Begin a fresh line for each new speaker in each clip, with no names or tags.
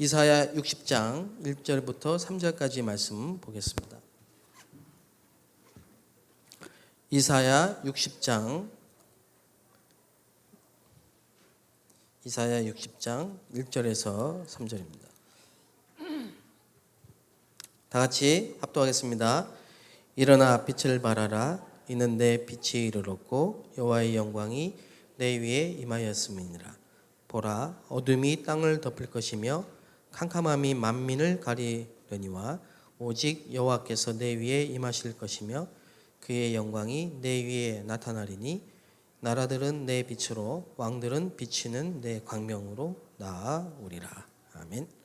이사야 60장 1절부터 3절까지 말씀 보겠습니다. 이사야 60장 1절에서 3절입니다. 다 같이 합독하겠습니다. 일어나 빛을 발하라. 이는 내 빛이 이르렀고 여호와의 영광이 내 위에 임하였음이니라. 보라, 어둠이 땅을 덮을 것이며 캄캄함이 만민을 가리려니와 오직 여호와께서 내 위에 임하실 것이며 그의 영광이 내 위에 나타나리니 나라들은 내 빛으로 왕들은 비치는 내 광명으로 나아오리라. 아멘.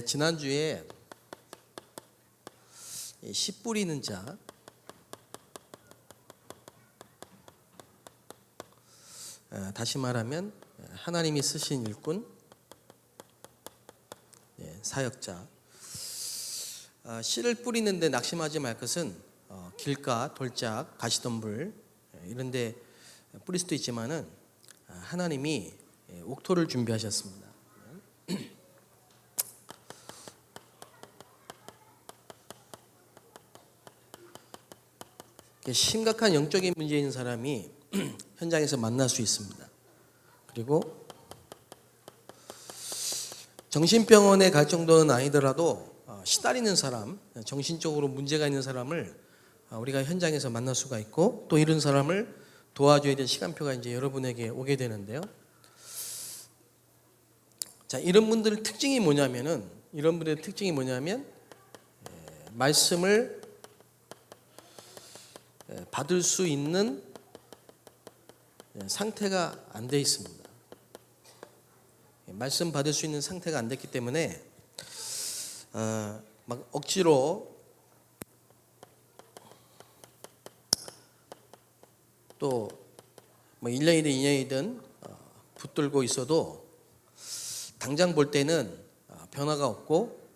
지난주에 씨 뿌리는 자, 다시 말하면 하나님이 쓰신 일꾼, 사역자. 씨를 뿌리는데 낙심하지 말 것은 길가, 돌짝, 가시덤불 이런 데 뿌릴 수도 있지만은 하나님이 옥토를 준비하셨습니다. 심각한 영적인 문제 있는 사람이 현장에서 만날 수 있습니다. 그리고 정신병원에 갈 정도는 아니더라도 시달리는 사람, 정신적으로 문제가 있는 사람을 우리가 현장에서 만날 수가 있고, 또 이런 사람을 도와줘야 될 시간표가 이제 여러분에게 오게 되는데요. 자, 이런 분들의 특징이 뭐냐면 말씀을 받을 수 있는 상태가 안 돼 있습니다. 말씀 받을 수 있는 상태가 안 됐기 때문에 막 억지로 또 뭐 1년이든 2년이든 붙들고 있어도 당장 볼 때는 변화가 없고,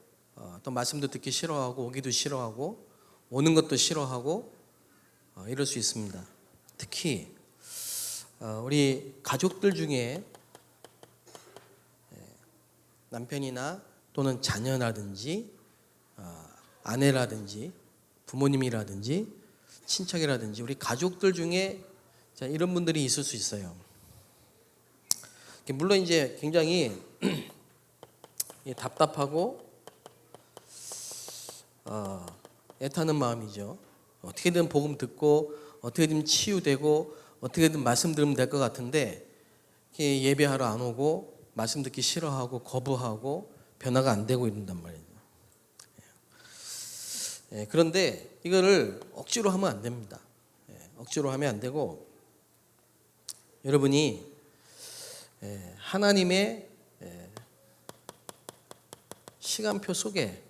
또 말씀도 듣기 싫어하고 오기도 싫어하고 오는 것도 싫어하고 이럴 수 있습니다. 특히 우리 가족들 중에 남편이나 또는 자녀라든지 아내라든지 부모님이라든지 친척이라든지 우리 가족들 중에 이런 분들이 있을 수 있어요. 물론 이제 굉장히 답답하고 애타는 마음이죠. 어떻게든 복음 듣고 어떻게든 치유되고 어떻게든 말씀 들으면 될 것 같은데 예배하러 안 오고 말씀 듣기 싫어하고 거부하고 변화가 안 되고 이런단 말이에요. 그런데 이거를 억지로 하면 안 됩니다. 억지로 하면 안 되고, 여러분이 하나님의 시간표 속에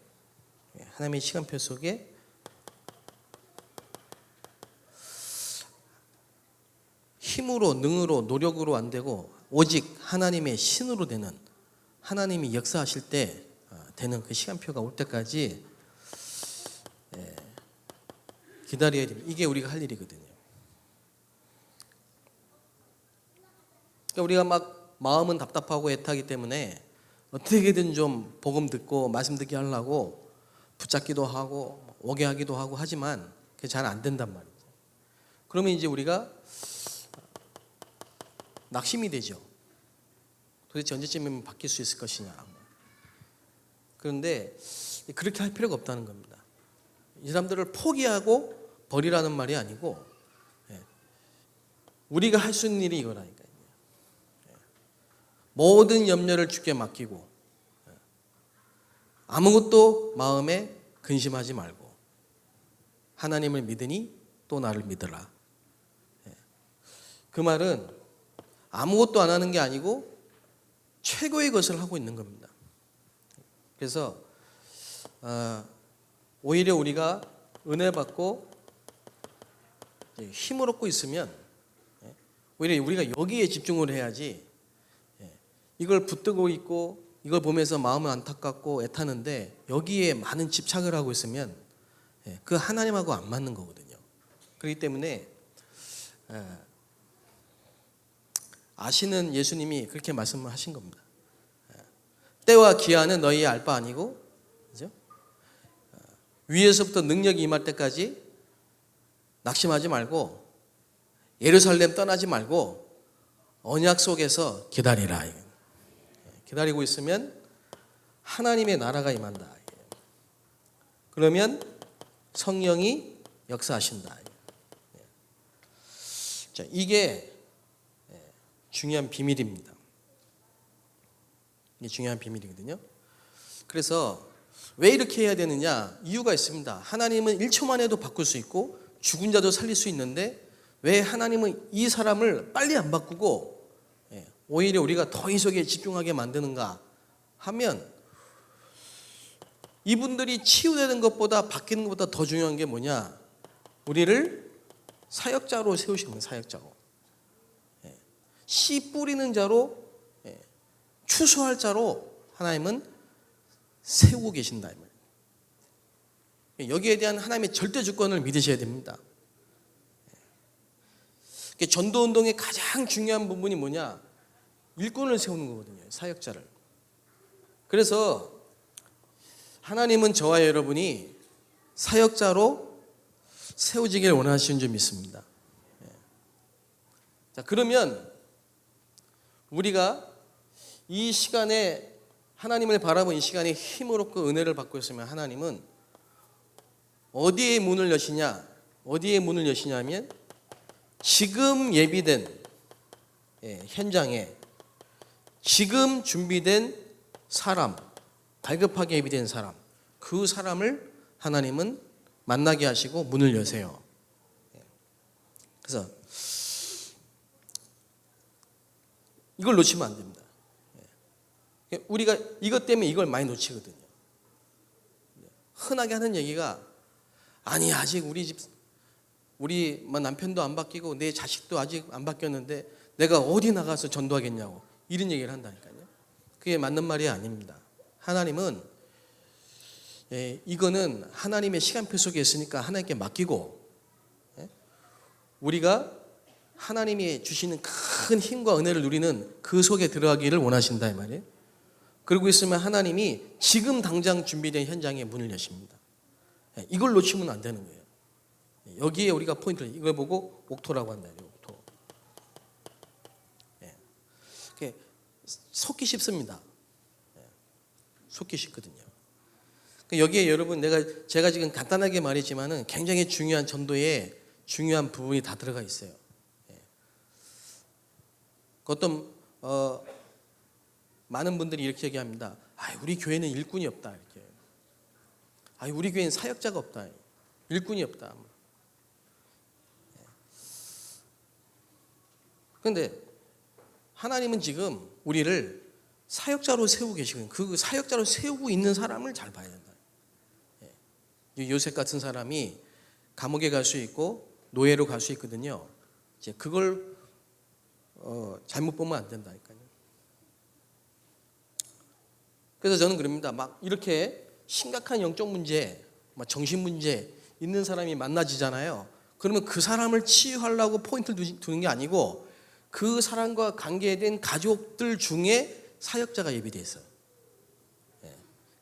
힘으로, 능으로, 노력으로 안 되고 오직 하나님의 신으로 되는, 하나님이 역사하실 때 되는 그 시간표가 올 때까지 기다려야 됩니다. 이게 우리가 할 일이거든요. 그러니까 우리가 막 마음은 답답하고 애타기 때문에 어떻게든 좀 복음 듣고 말씀 듣게 하려고 붙잡기도 하고 오게 하기도 하고 하지만 그게 잘 안 된단 말이죠. 그러면 이제 우리가 낙심이 되죠. 도대체 언제쯤이면 바뀔 수 있을 것이냐. 그런데 그렇게 할 필요가 없다는 겁니다. 이 사람들을 포기하고 버리라는 말이 아니고, 우리가 할 수 있는 일이 이거라니까요. 모든 염려를 주께 맡기고 아무것도 마음에 근심하지 말고 하나님을 믿으니 또 나를 믿으라. 그 말은 아무것도 안 하는 게 아니고 최고의 것을 하고 있는 겁니다. 그래서 오히려 우리가 은혜 받고 힘을 얻고 있으면 오히려 우리가 여기에 집중을 해야지 이걸 붙들고 있고 이걸 보면서 마음은 안타깝고 애타는데 여기에 많은 집착을 하고 있으면 그 하나님하고 안 맞는 거거든요. 그렇기 때문에 아시는 예수님이 그렇게 말씀을 하신 겁니다. 때와 기한은 너희의 알 바 아니고, 그죠? 위에서부터 능력이 임할 때까지 낙심하지 말고 예루살렘 떠나지 말고 언약 속에서 기다리라. 기다리고 있으면 하나님의 나라가 임한다. 그러면 성령이 역사하신다. 자, 이게 중요한 비밀입니다. 이게 중요한 비밀이거든요. 그래서 왜 이렇게 해야 되느냐? 이유가 있습니다. 하나님은 1초만 해도 바꿀 수 있고 죽은 자도 살릴 수 있는데 왜 하나님은 이 사람을 빨리 안 바꾸고 오히려 우리가 더 이 속에 집중하게 만드는가 하면 이분들이 치유되는 것보다 바뀌는 것보다 더 중요한 게 뭐냐? 우리를 사역자로 세우시는 거예요. 사역자로. 씨 뿌리는 자로, 추수할 자로 하나님은 세우고 계신다. 여기에 대한 하나님의 절대 주권을 믿으셔야 됩니다. 전도운동의 가장 중요한 부분이 뭐냐? 일꾼을 세우는 거거든요. 사역자를. 그래서 하나님은 저와 여러분이 사역자로 세워지길 원하시는 줄 믿습니다. 자, 그러면 우리가 이 시간에 하나님을 바라본 이 시간에 힘을 얻고 은혜를 받고 있으면 하나님은 어디에 문을 여시냐? 어디에 문을 여시냐면 지금 예비된 현장에 지금 준비된 사람, 갈급하게 예비된 사람, 그 사람을 하나님은 만나게 하시고 문을 여세요. 그래서 이걸 놓치면 안 됩니다. 우리가 이것 때문에 이걸 많이 놓치거든요. 흔하게 하는 얘기가 아니 아직 우리 남편도 안 바뀌고 내 자식도 아직 안 바뀌었는데 내가 어디 나가서 전도하겠냐고 이런 얘기를 한다니까요. 그게 맞는 말이 아닙니다. 하나님은 이거는 하나님의 시간표 속에 있으니까 하나님께 맡기고 우리가 하나님이 주시는 큰 힘과 은혜를 누리는 그 속에 들어가기를 원하신다 이 말이에요. 그러고 있으면 하나님이 지금 당장 준비된 현장에 문을 여십니다. 이걸 놓치면 안 되는 거예요. 여기에 우리가 포인트를 이걸 보고 옥토라고 한다. 옥토. 속기 쉽습니다. 속기 쉽거든요. 여기에 여러분 제가 지금 간단하게 말했지만은 굉장히 중요한 전도에 중요한 부분이 다 들어가 있어요. 어떤 많은 분들이 이렇게 얘기합니다. 우리 교회는 일꾼이 없다 이렇게. 우리 교회는 사역자가 없다. 일꾼이 없다. 그런데 하나님은 지금 우리를 사역자로 세우고 계시거든요. 그 사역자로 세우고 있는 사람을 잘 봐야 된다. 요셉 같은 사람이 감옥에 갈 수 있고 노예로 갈 수 있거든요. 이제 그걸 잘못 보면 안 된다니까요. 그래서 저는 그럽니다. 막 이렇게 심각한 영적 문제, 정신 문제 있는 사람이 만나지잖아요. 그러면 그 사람을 치유하려고 포인트를 두는 게 아니고 그 사람과 관계된 가족들 중에 사역자가 예비되어 있어요.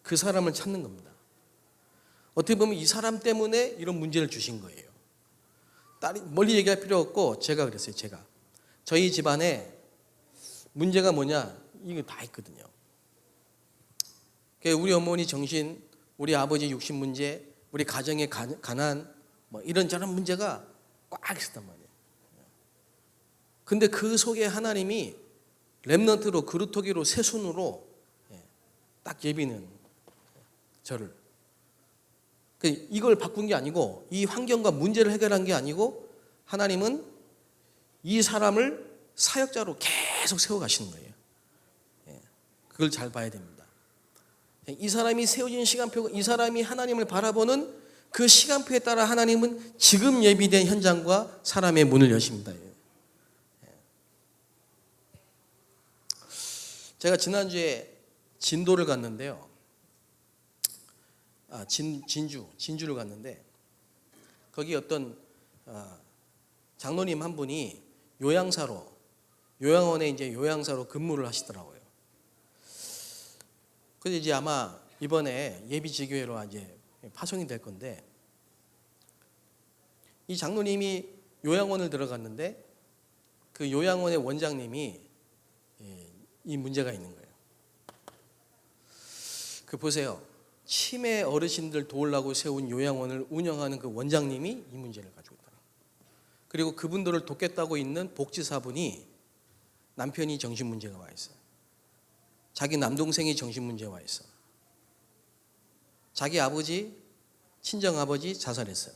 그 사람을 찾는 겁니다. 어떻게 보면 이 사람 때문에 이런 문제를 주신 거예요. 멀리 얘기할 필요 없고 제가 그랬어요. 저희 집안에 문제가 뭐냐 이거 다 있거든요. 우리 어머니 정신, 우리 아버지 육신 문제, 우리 가정의 가난 이런저런 문제가 꽉 있었단 말이에요. 근데 그 속에 하나님이 렘넌트로 그루터기로 새순으로 딱 예비는 저를 이걸 바꾼 게 아니고 이 환경과 문제를 해결한 게 아니고 하나님은 이 사람을 사역자로 계속 세워가시는 거예요. 그걸 잘 봐야 됩니다. 이 사람이 세워진 시간표, 이 사람이 하나님을 바라보는 그 시간표에 따라 하나님은 지금 예비된 현장과 사람의 문을 여십니다. 제가 지난주에 진도를 갔는데요. 진주를 갔는데 거기 어떤 장로님 한 분이 요양원에 이제 요양사로 근무를 하시더라고요. 그래서 이제 아마 이번에 예비지교회로 이제 파송이 될 건데, 이 장로님이 요양원을 들어갔는데 그 요양원의 원장님이 이 문제가 있는 거예요. 그 보세요. 치매 어르신들 도우려고 세운 요양원을 운영하는 그 원장님이 이 문제를 가지고 있다. 그리고 그분들을 돕겠다고 있는 복지사분이 남편이 정신문제가 와 있어요. 자기 남동생이 정신문제가 와 있어. 자기 아버지, 친정아버지 자살했어요.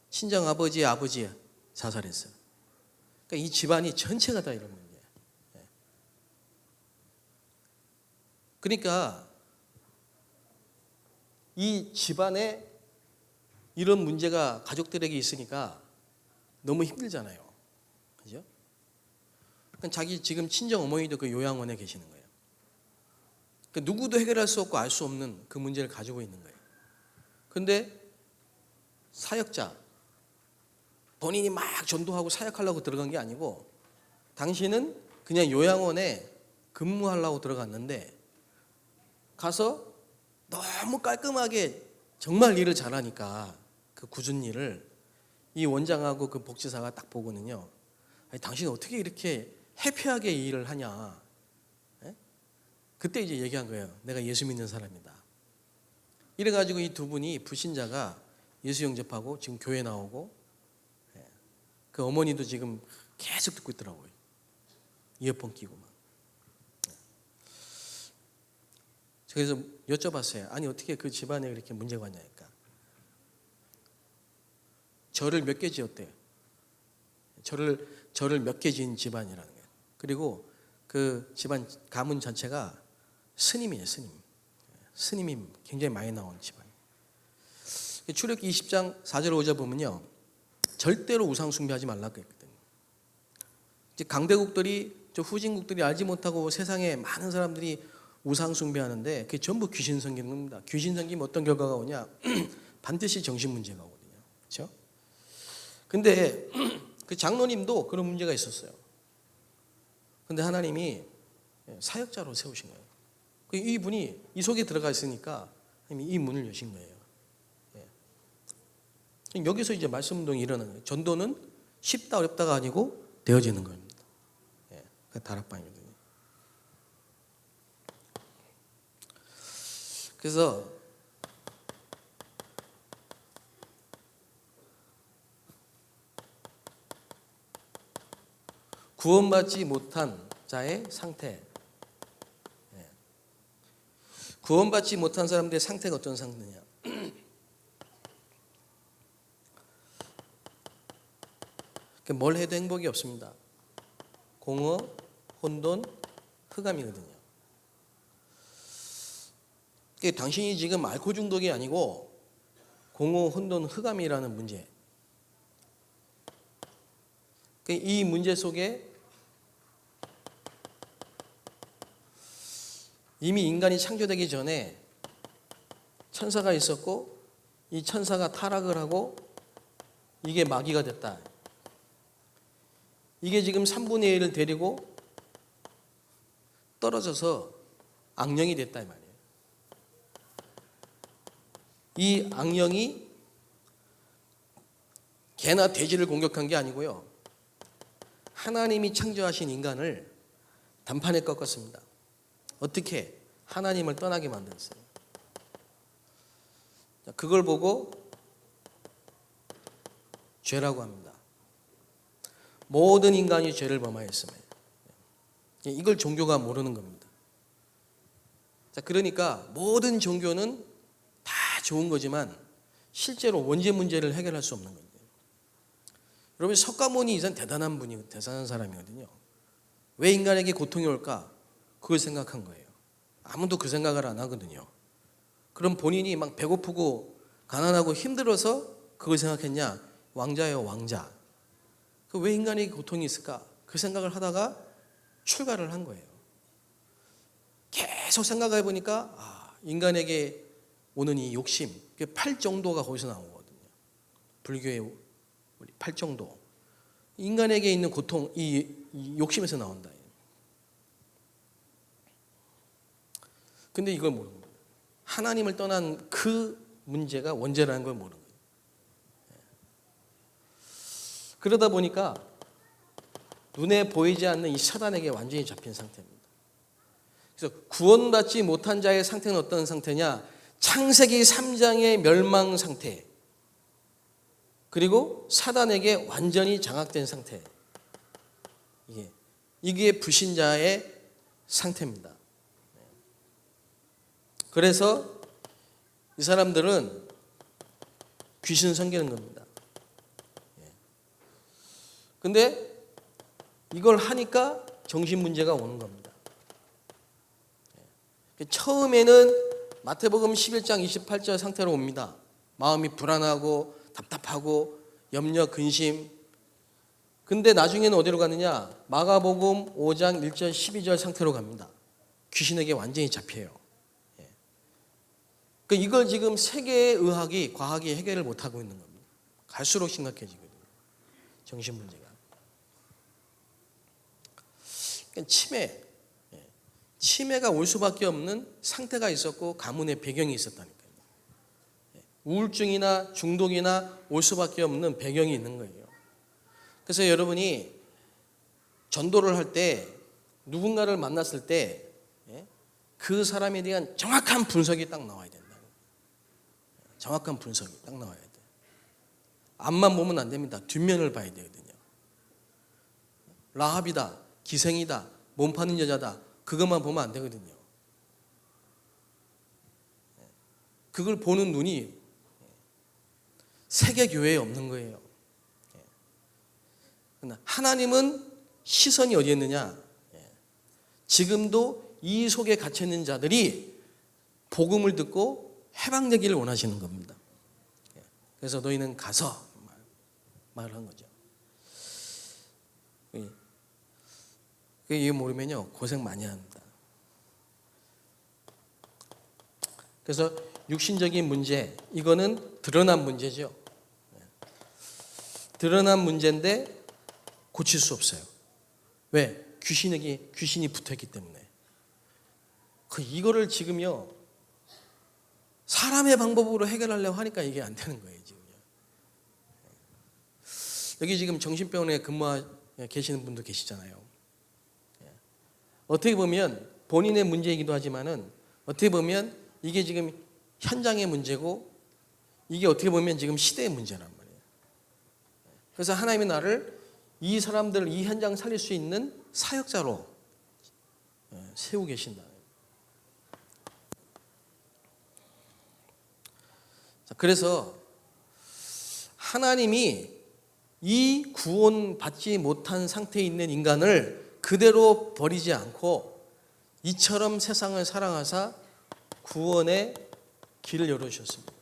친정아버지의 아버지 자살했어요. 그러니까 이 집안이 전체가 다 이런 문제예요. 그러니까 이 집안에 이런 문제가 가족들에게 있으니까 너무 힘들잖아요. 그죠? 자기 지금 친정 어머니도 그 요양원에 계시는 거예요. 그러니까 누구도 해결할 수 없고 알 수 없는 그 문제를 가지고 있는 거예요. 그런데 사역자, 본인이 막 전도하고 사역하려고 들어간 게 아니고 당신은 그냥 요양원에 근무하려고 들어갔는데 가서 너무 깔끔하게 정말 일을 잘하니까 그 굳은 일을 이 원장하고 그 복지사가 딱 보고는요, 아니, 당신 어떻게 이렇게 해피하게 이 일을 하냐. 에? 그때 이제 얘기한 거예요. 내가 예수 믿는 사람이다. 이래가지고 이 두 분이 불신자가 예수 영접하고 지금 교회 나오고, 그 어머니도 지금 계속 듣고 있더라고요. 이어폰 끼고 막. 그래서 여쭤봤어요. 아니 어떻게 그 집안에 그렇게 문제가 왔냐니까. 절을 몇 개 지었대요. 절을 몇 개 지은 집안이라는 거예요. 그리고 그 집안 가문 전체가 스님이에요. 스님이 굉장히 많이 나온 집안. 출애굽기 20장 4절 5절 보면요, 절대로 우상 숭배하지 말라고 했거든요. 이제 강대국들이, 저 후진국들이 알지 못하고 세상에 많은 사람들이 우상 숭배하는데 그게 전부 귀신 섬기는 겁니다. 귀신 섬기면 어떤 결과가 오냐? 반드시 정신 문제가 오거든요. 그렇죠? 근데 그 장로님도 그런 문제가 있었어요. 근데 하나님이 사역자로 세우신 거예요. 이분이 이 속에 들어가 있으니까 이 문을 여신 거예요. 여기서 이제 말씀 운동이 일어나는 거예요. 전도는 쉽다 어렵다가 아니고 되어지는 겁니다. 그 다락방이거든요. 그래서 구원받지 못한 자의 상태, 구원받지 못한 사람들의 상태가 어떤 상태냐? 뭘 해도 행복이 없습니다. 공허, 혼돈, 흑암이거든요. 당신이 지금 알코올 중독이 아니고 공허, 혼돈, 흑암이라는 문제. 이 문제 속에 이미 인간이 창조되기 전에 천사가 있었고 이 천사가 타락을 하고 이게 마귀가 됐다. 이게 지금 3분의 1을 데리고 떨어져서 악령이 됐다 이 말이에요. 이 악령이 개나 돼지를 공격한 게 아니고요, 하나님이 창조하신 인간을 단판에 꺾었습니다. 어떻게? 하나님을 떠나게 만들었어요. 그걸 보고 죄라고 합니다. 모든 인간이 죄를 범하였으며, 이걸 종교가 모르는 겁니다. 그러니까 모든 종교는 다 좋은 거지만 실제로 원죄 문제를 해결할 수 없는 거예요. 여러분, 석가모니 이전 대단한 사람이거든요. 왜 인간에게 고통이 올까? 그걸 생각한 거예요. 아무도 그 생각을 안 하거든요. 그럼 본인이 막 배고프고 가난하고 힘들어서 그걸 생각했냐? 왕자예요, 왕자. 왜 인간이 고통이 있을까? 그 생각을 하다가 출가를 한 거예요. 계속 생각해 보니까 인간에게 오는 이 욕심, 팔정도가 거기서 나오거든요. 불교의 팔정도. 인간에게 있는 고통, 이 욕심에서 나온다. 근데 이걸 모르는 거예요. 하나님을 떠난 그 문제가 원죄라는 걸 모르는 거예요. 그러다 보니까 눈에 보이지 않는 이 사단에게 완전히 잡힌 상태입니다. 그래서 구원받지 못한 자의 상태는 어떤 상태냐? 창세기 3장의 멸망 상태, 그리고 사단에게 완전히 장악된 상태. 이게 불신자의 상태입니다. 그래서 이 사람들은 귀신 섬기는 겁니다. 근데 이걸 하니까 정신 문제가 오는 겁니다. 처음에는 마태복음 11장 28절 상태로 옵니다. 마음이 불안하고 답답하고 염려, 근심. 근데 나중에는 어디로 가느냐? 마가복음 5장 1절 12절 상태로 갑니다. 귀신에게 완전히 잡혀요. 이걸 지금 세계의 의학이, 과학이 해결을 못하고 있는 겁니다. 갈수록 심각해지거든요. 정신 문제가. 치매가 올 수밖에 없는 상태가 있었고 가문의 배경이 있었다니까요. 우울증이나 중독이나 올 수밖에 없는 배경이 있는 거예요. 그래서 여러분이 전도를 할 때 누군가를 만났을 때 그 사람에 대한 정확한 분석이 딱 나와야 된다. 정확한 분석이 딱 나와야 돼. 앞만 보면 안 됩니다. 뒷면을 봐야 되거든요. 라합이다, 기생이다, 몸 파는 여자다, 그것만 보면 안 되거든요. 그걸 보는 눈이 세계 교회에 없는 거예요. 하나님은 시선이 어디에 있느냐? 지금도 이 속에 갇혀 있는 자들이 복음을 듣고 해방되기를 원하시는 겁니다. 그래서 너희는 가서 말을 한 거죠. 이게 모르면요 고생 많이 합니다. 그래서 육신적인 문제, 이거는 드러난 문제죠. 드러난 문제인데 고칠 수 없어요. 왜? 귀신이 붙어있기 때문에. 이거를 지금요 사람의 방법으로 해결하려고 하니까 이게 안 되는 거예요. 지금요. 여기 지금 정신병원에 근무하 계시는 분도 계시잖아요. 어떻게 보면 본인의 문제이기도 하지만은 어떻게 보면 이게 지금 현장의 문제고 이게 어떻게 보면 지금 시대의 문제란 말이에요. 그래서 하나님이 나를 이 사람들을 이 현장 살릴 수 있는 사역자로 세우고 계신다. 그래서 하나님이 이 구원받지 못한 상태에 있는 인간을 그대로 버리지 않고 이처럼 세상을 사랑하사 구원의 길을 열어주셨습니다.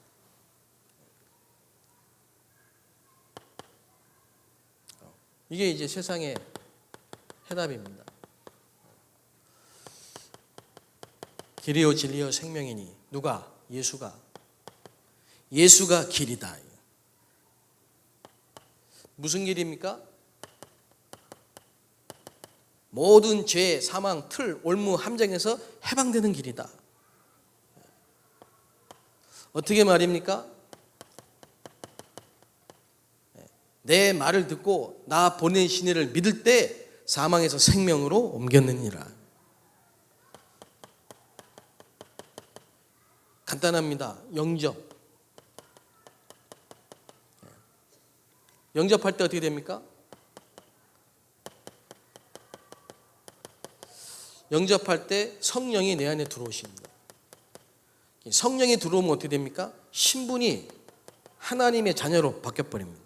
이게 이제 세상의 해답입니다. 길이요 진리요 생명이니 누가? 예수가 길이다. 무슨 길입니까? 모든 죄, 사망, 틀, 올무, 함정에서 해방되는 길이다. 어떻게 말입니까? 내 말을 듣고 나 보내신 이를 믿을 때 사망에서 생명으로 옮겼느니라. 간단합니다. 영접할 때 어떻게 됩니까? 영접할 때 성령이 내 안에 들어오십니다. 성령이 들어오면 어떻게 됩니까? 신분이 하나님의 자녀로 바뀌어버립니다.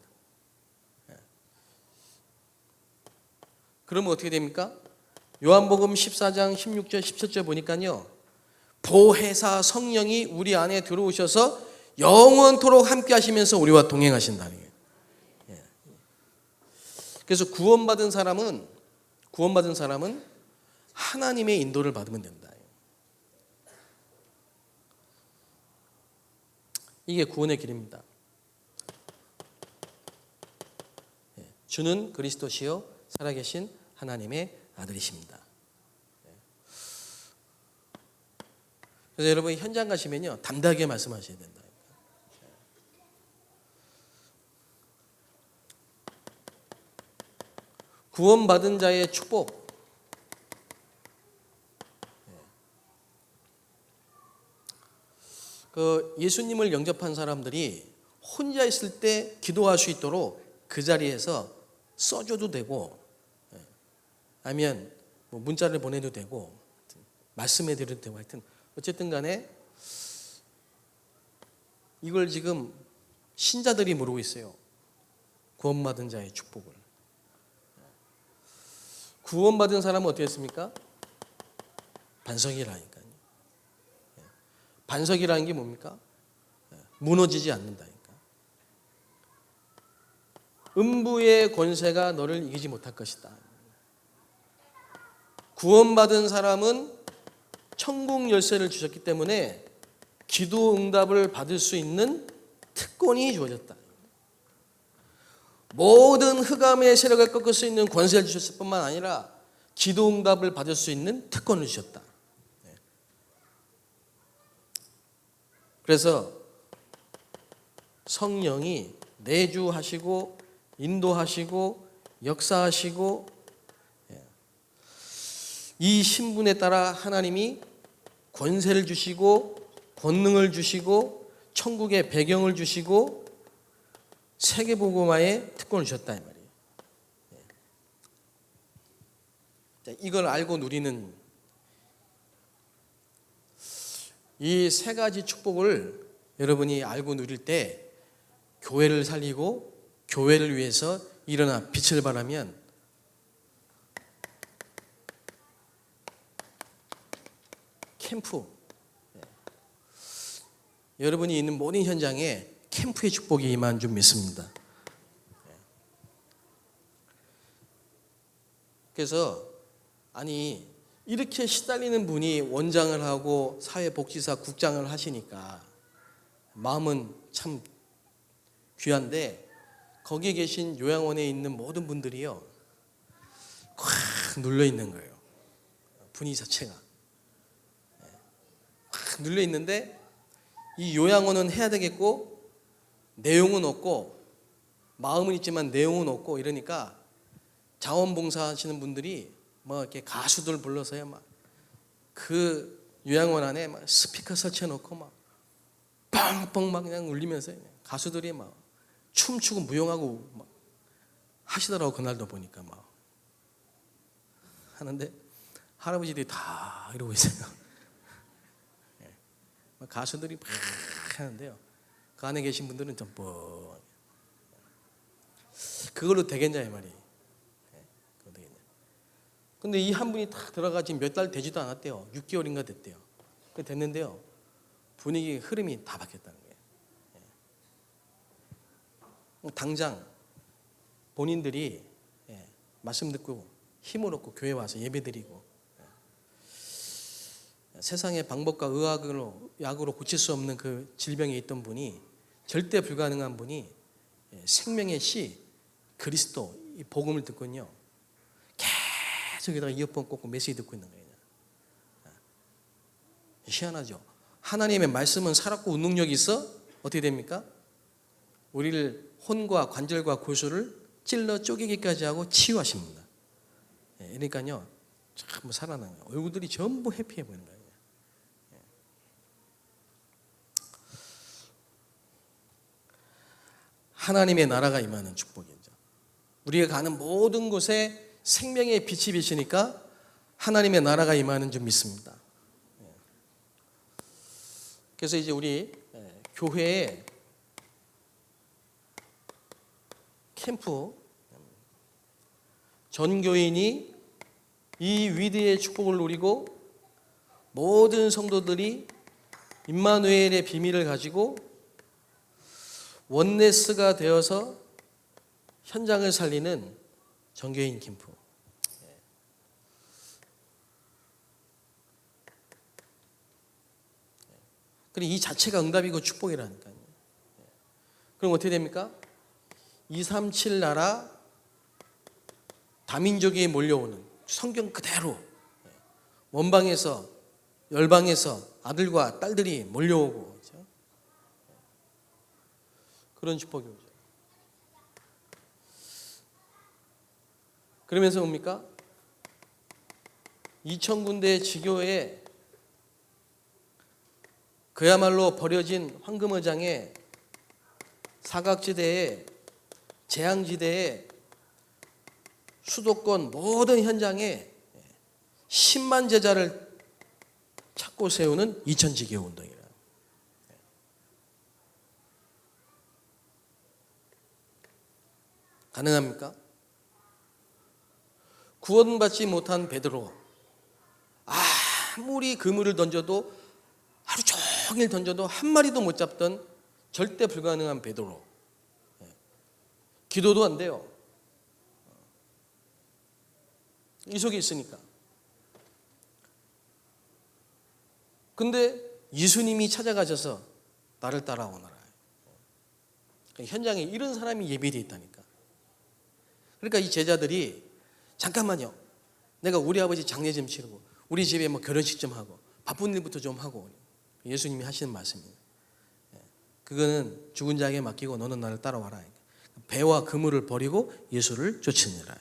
그러면 어떻게 됩니까? 요한복음 14장 16절 17절 보니까요, 보혜사 성령이 우리 안에 들어오셔서 영원토록 함께 하시면서 우리와 동행하신다는 거예요. 예. 그래서 구원받은 사람은 하나님의 인도를 받으면 된다. 이게 구원의 길입니다. 주는 그리스도시요 살아계신 하나님의 아들이십니다. 그래서 여러분 현장 가시면요 담대하게 말씀하셔야 된다. 구원받은 자의 축복. 그 예수님을 영접한 사람들이 혼자 있을 때 기도할 수 있도록 그 자리에서 써줘도 되고, 아니면 뭐 문자를 보내도 되고, 말씀해 드려도 되고, 하여튼 어쨌든 간에 이걸 지금 신자들이 모르고 있어요. 구원받은 자의 축복을. 구원받은 사람은 어떻게 했습니까? 반석이라니까요. 반석이라는 게 뭡니까? 무너지지 않는다니까. 음부의 권세가 너를 이기지 못할 것이다. 구원받은 사람은 천국 열쇠를 주셨기 때문에 기도 응답을 받을 수 있는 특권이 주어졌다. 모든 흑암의 세력을 꺾을 수 있는 권세를 주셨을 뿐만 아니라 기도 응답을 받을 수 있는 특권을 주셨다. 그래서 성령이 내주하시고 인도하시고 역사하시고, 이 신분에 따라 하나님이 권세를 주시고 권능을 주시고 천국의 배경을 주시고 세계복음화의 특권을 주셨다 이 말이에요. 이걸 알고 누리는 이 세 가지 축복을 여러분이 알고 누릴 때 교회를 살리고 교회를 위해서 일어나 빛을 발하면 캠프, 여러분이 있는 모든 현장에 캠프의 축복이 임한 줄 믿습니다. 그래서 아니 이렇게 시달리는 분이 원장을 하고 사회복지사 국장을 하시니까 마음은 참 귀한데, 거기에 계신 요양원에 있는 모든 분들이요 꽉 눌려 있는 거예요. 분위기 자체가 꽉 눌려 있는데 이 요양원은 해야 되겠고 내용은 없고 마음은 있지만 내용은 없고 이러니까 자원봉사 하시는 분들이 뭐 이렇게 가수들 불러서요 막 그 요양원 안에 막 스피커 설치해 놓고 막 뻥뻥 막 그냥 울리면서 가수들이 막 춤추고 무용하고 막 하시더라고. 그날도 보니까 막 하는데 할아버지들이 다 이러고 있어요. 가수들이 막 하는데요, 그 안에 계신 분들은 좀 뭐 그걸로 되겠냐 이 말이에요. 근데 이 한 분이 딱 들어가 지금 몇 달 되지도 않았대요. 6개월인가 됐대요. 됐는데요, 분위기 흐름이 다 바뀌었다는 거예요. 당장 본인들이 말씀 듣고 힘을 얻고 교회 와서 예배드리고, 세상의 방법과 의학으로 약으로 고칠 수 없는 그 질병에 있던 분이, 절대 불가능한 분이 생명의 씨 그리스도 이 복음을 듣군요 계속 여기다가 이어폰 꽂고 메시지 듣고 있는 거예요. 희한하죠. 하나님의 말씀은 살았고 능력이 있어 어떻게 됩니까? 우리를 혼과 관절과 골수를 찔러 쪼개기까지 하고 치유하십니다. 그러니까요 전부 살아나는 거예요. 얼굴들이 전부 해피해 보이는 거예요. 하나님의 나라가 임하는 축복이죠. 우리가 가는 모든 곳에 생명의 빛이 비치니까 하나님의 나라가 임하는 줄 믿습니다. 그래서 이제 우리 교회에 캠프, 전 교인이 이 위대의 축복을 누리고 모든 성도들이 임마누엘의 비밀을 가지고 원네스가 되어서 현장을 살리는 정교인 김포. 그리고 이 자체가 응답이고 축복이라니까요. 그럼 어떻게 됩니까? 237 나라 다민족이 몰려오는 성경 그대로 원방에서 열방에서 아들과 딸들이 몰려오고, 그렇죠? 그런 축복이 오죠. 그러면서 뭡니까? 2000군데 지교에 그야말로 버려진 황금어장에 사각지대에 재앙지대에 수도권 모든 현장에 10만 제자를 찾고 세우는 2000지교 운동이라. 가능합니까? 구원받지 못한 베드로, 아무리 그물을 던져도 하루 종일 던져도 한 마리도 못 잡던 절대 불가능한 베드로, 기도도 안 돼요. 이 속에 있으니까. 근데 예수님이 찾아가셔서 나를 따라오너라. 현장에 이런 사람이 예비되어 있다니까. 그러니까 이 제자들이 잠깐만요, 내가 우리 아버지 장례 좀 치르고 우리 집에 뭐 결혼식 좀 하고 바쁜 일부터 좀 하고, 예수님이 하시는 말씀이에요. 그거는 죽은 자에게 맡기고 너는 나를 따라와라. 배와 그물을 버리고 예수를 쫓으니라.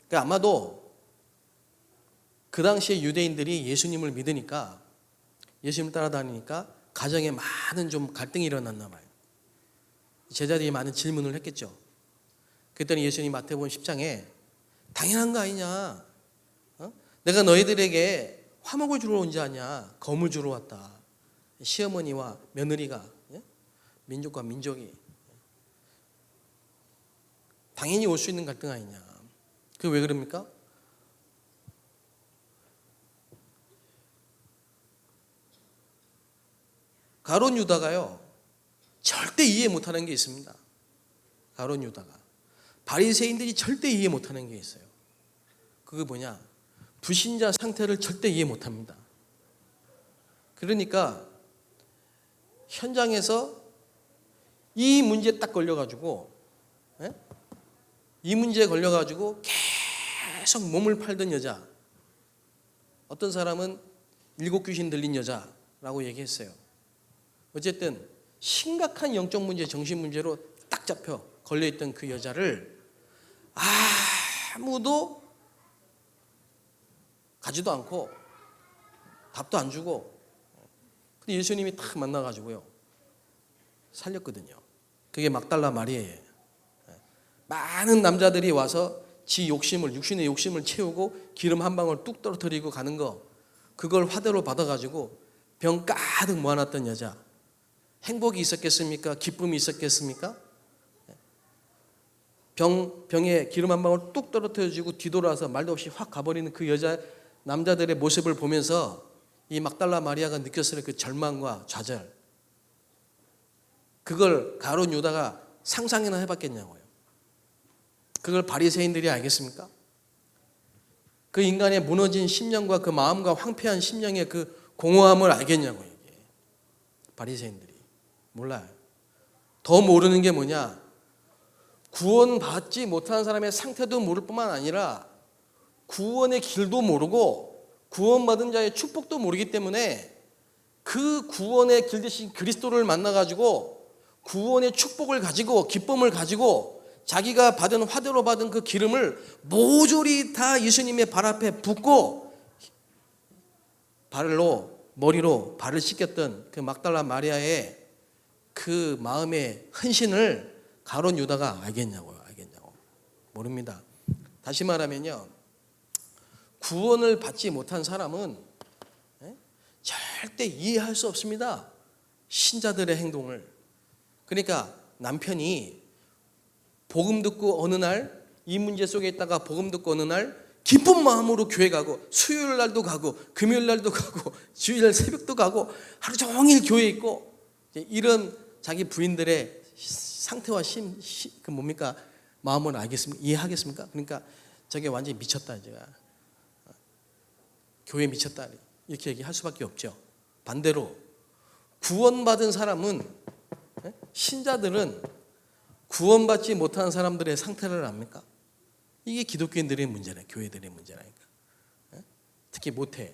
그러니까 아마도 그 당시에 유대인들이 예수님을 믿으니까, 예수님을 따라다니니까 가정에 많은 좀 갈등이 일어났나 봐요. 제자들이 많은 질문을 했겠죠. 그랬더니 예수님이 마태복음 10장에 당연한 거 아니냐, 내가 너희들에게 화목을 주러 온 자 아니야, 검을 주러 왔다. 시어머니와 며느리가, 민족과 민족이 당연히 올 수 있는 갈등 아니냐. 그게 왜 그럽니까? 가룟 유다가요, 절대 이해 못하는 게 있습니다. 가룟 유다가, 바리새인들이 절대 이해 못하는 게 있어요. 그게 뭐냐? 불신자 상태를 절대 이해 못합니다. 그러니까 현장에서 이 문제에 딱 걸려가지고, 이 문제에 걸려가지고 계속 몸을 팔던 여자, 어떤 사람은 7 귀신 들린 여자라고 얘기했어요. 어쨌든 심각한 영적 문제, 정신 문제로 딱 잡혀 걸려있던 그 여자를 아무도 가지도 않고 답도 안 주고, 근데 예수님이 딱 만나가지고요 살렸거든요. 그게 막달라 마리아예요. 많은 남자들이 와서 지 욕심을, 육신의 욕심을 채우고 기름 한 방울 뚝 떨어뜨리고 가는 거, 그걸 화대로 받아가지고 병 가득 모아놨던 여자, 행복이 있었겠습니까? 기쁨이 있었겠습니까? 병에 기름 한 방울 뚝 떨어뜨려지고 뒤돌아서 말도 없이 확 가버리는 그 여자, 남자들의 모습을 보면서 이 막달라 마리아가 느꼈을 그 절망과 좌절, 그걸 가룟 유다가 상상이나 해봤겠냐고요. 그걸 바리새인들이 알겠습니까? 그 인간의 무너진 심령과 그 마음과 황폐한 심령의 그 공허함을 알겠냐고요. 이게 바리새인들이 몰라요. 더 모르는 게 뭐냐? 구원받지 못한 사람의 상태도 모를 뿐만 아니라 구원의 길도 모르고 구원받은 자의 축복도 모르기 때문에 그 구원의 길 대신 그리스도를 만나가지고 구원의 축복을 가지고 기쁨을 가지고 자기가 받은 화대로 받은 그 기름을 모조리 다 예수님의 발 앞에 붓고 머리로 발을 씻겼던 그 막달라 마리아의 그 마음의 헌신을 가룟 유다가 알겠냐고요. 모릅니다. 다시 말하면요, 구원을 받지 못한 사람은 절대 이해할 수 없습니다. 신자들의 행동을. 그러니까 남편이 복음 듣고 어느 날, 이 문제 속에 있다가 복음 듣고 어느 날 기쁜 마음으로 교회 가고, 수요일 날도 가고, 금요일 날도 가고, 주일 새벽도 가고, 하루 종일 교회에 있고, 이런 자기 부인들의 상태와 마음을 알겠습니까? 이해하겠습니까? 그러니까 저게 완전히 미쳤다, 제가 교회 미쳤다 이렇게 얘기할 수밖에 없죠. 반대로 구원받은 사람은, 신자들은 구원받지 못한 사람들의 상태를 압니까? 이게 기독교인들의 문제라, 교회들의 문제라니까. 특히 못해.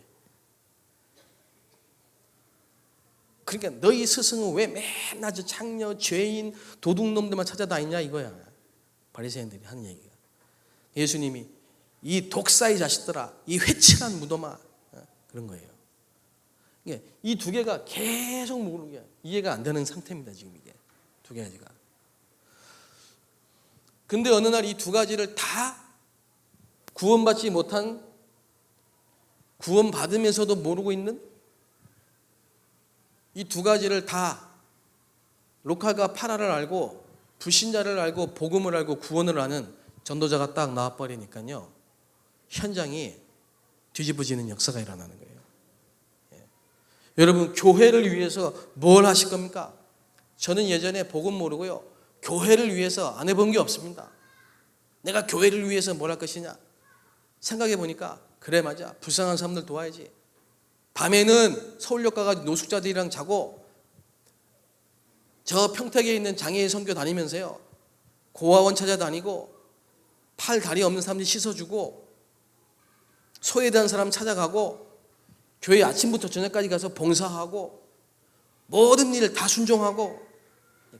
그러니까 너희 스승은 왜 맨날 저 창녀, 죄인, 도둑놈들만 찾아다니냐 이거야. 바리새인들이 하는 얘기가. 예수님이 이 독사의 자식들아, 이 회칠한 무덤아, 그런 거예요. 이 두 개가 계속 모르는 게 이해가 안 되는 상태입니다. 지금 이게 두 가지가. 근데 어느 날 이 두 가지를 다 구원받지 못한, 구원받으면서도 모르고 있는 이 두 가지를 다 로카가 파라를 알고 불신자를 알고 복음을 알고 구원을 아는 전도자가 딱 나와버리니까요, 현장이 뒤집어지는 역사가 일어나는 거예요. 여러분, 교회를 위해서 뭘 하실 겁니까? 저는 예전에 복음 모르고요, 교회를 위해서 안 해본 게 없습니다. 내가 교회를 위해서 뭘 할 것이냐 생각해 보니까, 그래 맞아, 불쌍한 사람들 도와야지. 밤에는 서울역 가가지고 노숙자들이랑 자고, 저 평택에 있는 장애인 선교 다니면서요, 고아원 찾아다니고, 팔 다리 없는 사람들 씻어주고, 소외된 사람 찾아가고, 교회 아침부터 저녁까지 가서 봉사하고, 모든 일을 다 순종하고,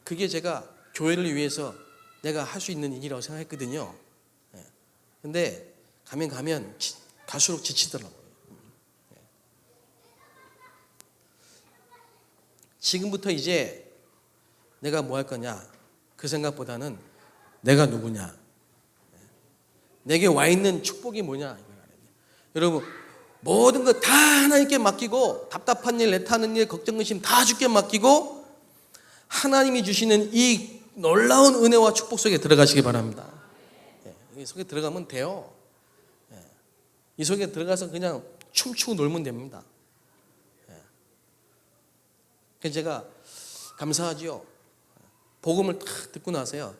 그게 제가 교회를 위해서 내가 할 수 있는 일이라고 생각했거든요. 근데 가면 갈수록 지치더라고요. 지금부터 이제 내가 뭐 할 거냐, 그 생각보다는 내가 누구냐, 내게 와 있는 축복이 뭐냐 이걸 알아야 돼요. 여러분, 모든 거 다 하나님께 맡기고, 답답한 일, 애타는 일, 걱정, 근심 다 주께 맡기고, 하나님이 주시는 이 놀라운 은혜와 축복 속에 들어가시기 바랍니다. 이 속에 들어가면 돼요. 이 속에 들어가서 그냥 춤추고 놀면 됩니다. 그래서 제가 감사하지요. 복음을 딱 듣고 나서요,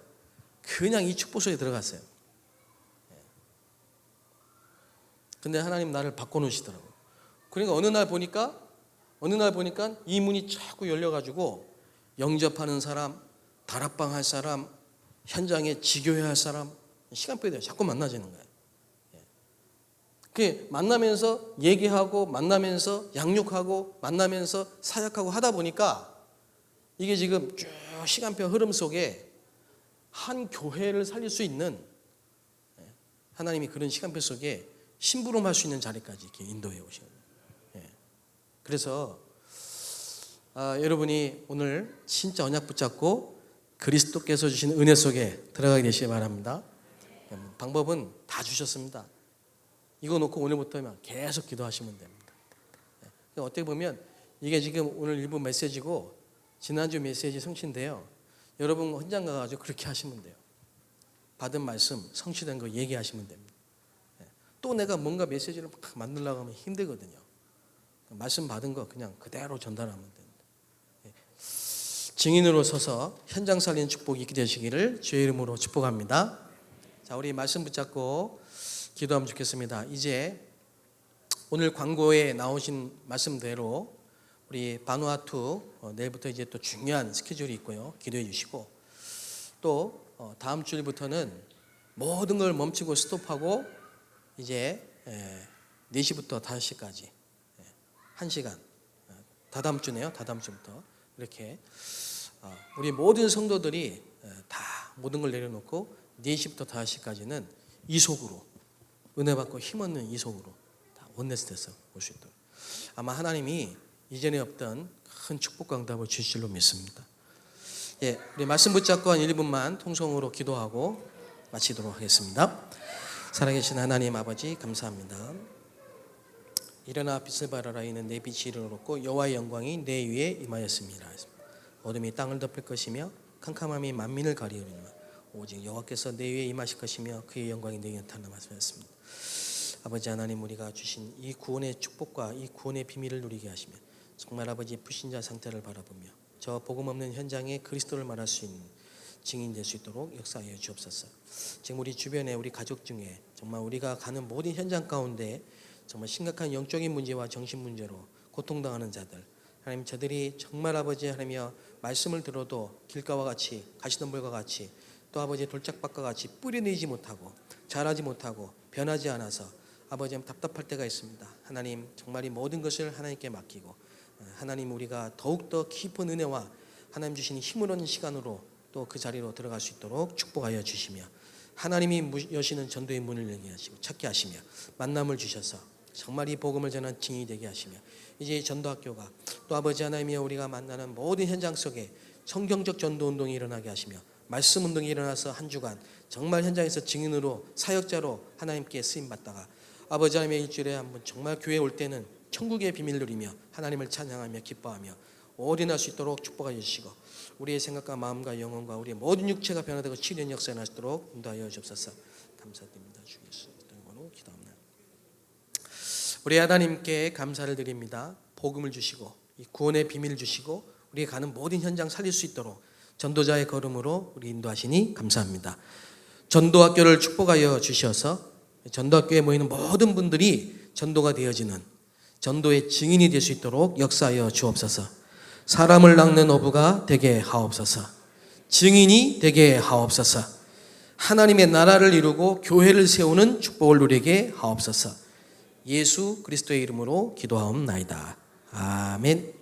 그냥 이 축복 속에 들어갔어요. 근데 하나님 나를 바꿔놓으시더라고요. 그러니까 어느 날 보니까 이 문이 자꾸 열려가지고, 영접하는 사람, 다락방 할 사람, 현장에 지교회 할 사람, 시간표에 자꾸 만나지는 거예요. 그 만나면서 얘기하고, 만나면서 양육하고, 만나면서 사역하고 하다 보니까, 이게 지금 쭉 시간표 흐름 속에 한 교회를 살릴 수 있는, 하나님이 그런 시간표 속에 심부름할 수 있는 자리까지 이렇게 인도해 오시는 거예요. 그래서 여러분이 오늘 진짜 언약 붙잡고 그리스도께서 주신 은혜 속에 들어가게 되시기 바랍니다. 방법은 다 주셨습니다. 이거 놓고 오늘부터 계속 기도하시면 됩니다. 어떻게 보면 이게 지금 오늘 일부 메시지고 지난주 메시지 성취인데요, 여러분 현장 가가지고 그렇게 하시면 돼요. 받은 말씀 성취된 거 얘기하시면 됩니다. 또 내가 뭔가 메시지를 막 만들려고 하면 힘들거든요. 말씀 받은 거 그냥 그대로 전달하면 됩니다. 증인으로 서서 현장 살리는 축복이 있게 되시기를 주의 이름으로 축복합니다. 자, 우리 말씀 붙잡고 기도하면 좋겠습니다. 이제 오늘 광고에 나오신 말씀대로 우리 바누아투 내일부터 이제 또 중요한 스케줄이 있고요. 기도해 주시고, 또 다음 주일부터는 모든 걸 멈추고 스톱하고 이제 4시부터 5시까지 1시간, 다다음 주네요. 다다음 주부터 이렇게 우리 모든 성도들이 다 모든 걸 내려놓고 4시부터 5시까지는 이속으로 은혜 받고 힘없는 이속으로 다 원네스 돼서 올 수 있도록, 아마 하나님이 이전에 없던 큰 축복과 응답을 주실 줄로 믿습니다. 우리 말씀 붙잡고 한 1분만 통성으로 기도하고 마치도록 하겠습니다. 살아계신 하나님 아버지, 감사합니다. 일어나 빛을 발하라. 이는 내 빛이 이르렀고 여호와의 영광이 내 위에 임하였습니다. 어둠이 땅을 덮을 것이며 캄캄함이 만민을 가리우리니 오직 여호와께서 내 위에 임하실 것이며 그의 영광이 내 위에 나타나 말씀하셨습니다. 아버지 하나님, 우리가 주신 이 구원의 축복과 이 구원의 비밀을 누리게 하시며 정말 아버지 불신자 상태를 바라보며 저 복음 없는 현장에 그리스도를 말할 수 있는 증인 될 수 있도록 역사하여 주옵소서. 지금 우리 주변에 우리 가족 중에 정말 우리가 가는 모든 현장 가운데 정말 심각한 영적인 문제와 정신 문제로 고통당하는 자들, 하나님 저들이 정말 아버지 하나님이여 말씀을 들어도 길가와 같이 가시덤불과 같이 또 아버지 돌짝밭과 같이 뿌리내지 못하고 자라지 못하고 변하지 않아서 아버지 답답할 때가 있습니다. 하나님 정말 이 모든 것을 하나님께 맡기고 하나님 우리가 더욱더 깊은 은혜와 하나님 주신 힘을 얻는 시간으로 또 그 자리로 들어갈 수 있도록 축복하여 주시며 하나님이 여시는 전도의 문을 열게 하시고 찾게 하시며 만남을 주셔서 정말 이 복음을 전한 증인이 되게 하시며 이제 전도학교가 또 아버지 하나님이여 우리가 만나는 모든 현장 속에 성경적 전도 운동이 일어나게 하시며 말씀 운동이 일어나서 한 주간 정말 현장에서 증인으로 사역자로 하나님께 쓰임 받다가 아버지 하나님의 일주일에 한번 정말 교회에 올 때는 천국의 비밀 누리며 하나님을 찬양하며 기뻐하며 올인할 수 있도록 축복하여 주시고 우리의 생각과 마음과 영혼과 우리의 모든 육체가 변화되고 치료의 역사에 나시도록 인도하여 주옵소서. 감사드립니다. 주 예수 이름으로 기도합니다. 우리 하나님께 감사를 드립니다. 복음을 주시고 이 구원의 비밀을 주시고 우리가 가는 모든 현장 살릴 수 있도록 전도자의 걸음으로 우리 인도하시니 감사합니다. 전도학교를 축복하여 주셔서 전도학교에 모이는 모든 분들이 전도가 되어지는 전도의 증인이 될 수 있도록 역사하여 주옵소서. 사람을 낚는 어부가 되게 하옵소서. 증인이 되게 하옵소서. 하나님의 나라를 이루고 교회를 세우는 축복을 누리게 하옵소서. 예수 그리스도의 이름으로 기도하옵나이다. 아멘.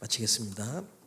마치겠습니다.